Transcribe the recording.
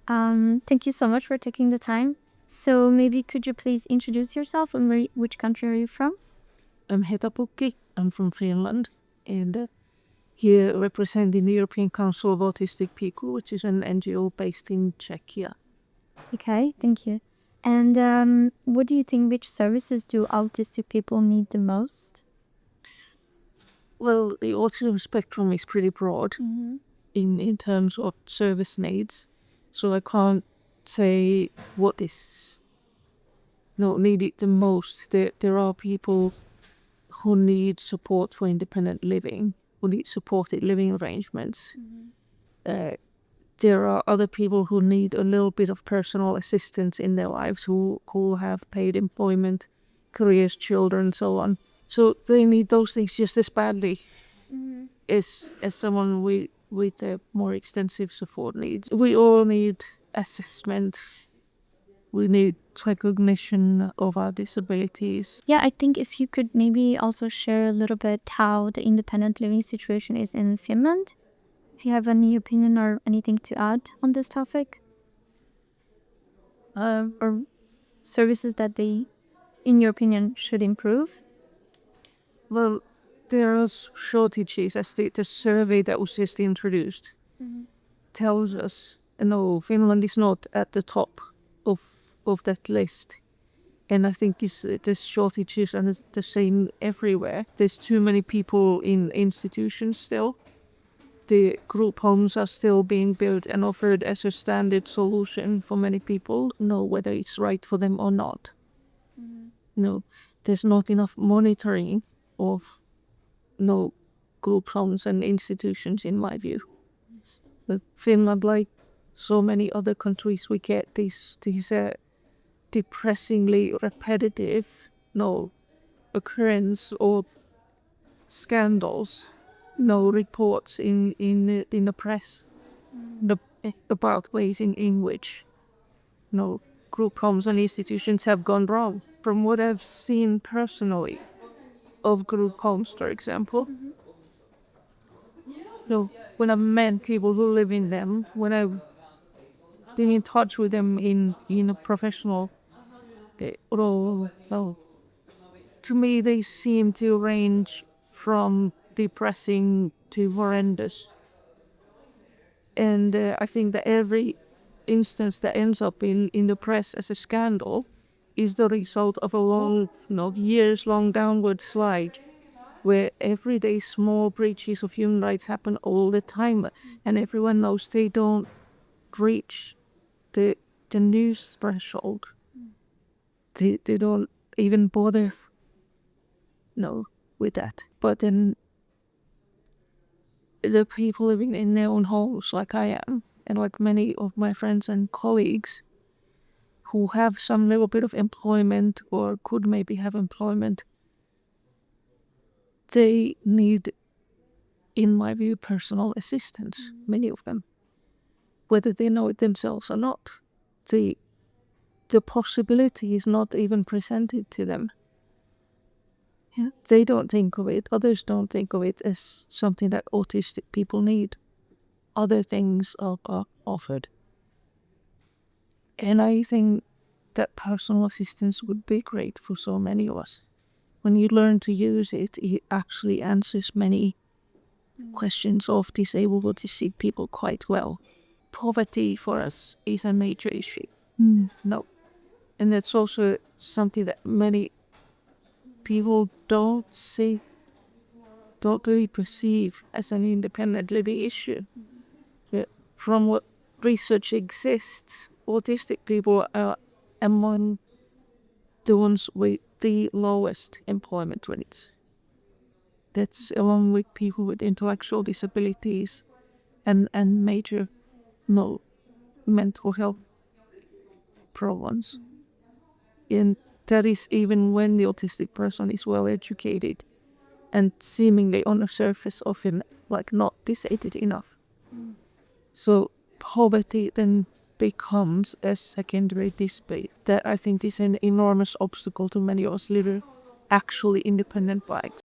Thank you so much for taking the time. So maybe could you please introduce yourself and which country are you from? I'm Heta Pukki. I'm from Finland, and here representing the European Council of Autistic People, which is an NGO based in Czechia. Okay, thank you. And what do you think, which services do autistic people need the most? Well, the autism spectrum is pretty broad in terms of service needs, so I can't say what is needed the most. There are people who need support for independent living, who need supported living arrangements. There are other people who need a little bit of personal assistance in their lives, who have paid employment, careers, children, so on. So they need those things just as badly as someone with a more extensive support needs. We all need assessment. We need recognition of our disabilities. Yeah, I think if you could maybe also share a little bit how the independent living situation is in Finland. If you have any opinion or anything to add on this topic? Or services that they, in your opinion, should improve? Well, there are shortages, as the survey that was just introduced tells us. No, Finland is not at the top of that list. And I think there's shortages, and it's the same everywhere. There's too many people in institutions still. The group homes are still being built and offered as a standard solution for many people, know whether it's right for them or not. No, there's not enough monitoring of group homes and institutions, in my view. But Finland, like so many other countries, we get these depressingly repetitive occurrence or scandals, reports in the press about ways in which group homes and institutions have gone wrong. From what I've seen personally of group homes, for example, when I've met people who live in them, when I've been in touch with them in a professional role, to me they seem to range from depressing to horrendous. And I think that every instance that ends up in the press as a scandal is the result of a long, years-long downward slide, where everyday small breaches of human rights happen all the time, and everyone knows they don't reach the news threshold. They don't even bother with that. But then the people living in their own homes, like I am, and like many of my friends and colleagues who have some little bit of employment or could maybe have employment, they need, in my view, personal assistance, many of them. Whether they know it themselves or not, the possibility is not even presented to them. Yeah. They don't think of it, others don't think of it as something that autistic people need. Other things are offered. And I think that personal assistance would be great for so many of us. When you learn to use it, it actually answers many questions of disabled autistic people quite well. Poverty for us is a major issue. No. And that's also something that many people don't really perceive as an independent living issue. From what research exists, autistic people are among the ones with the lowest employment rates. That's along with people with intellectual disabilities and major mental health problems. And that is even when the autistic person is well educated and seemingly on the surface often not disabled enough. So poverty then becomes a secondary disability that I think is an enormous obstacle to many of us living actually independent lives.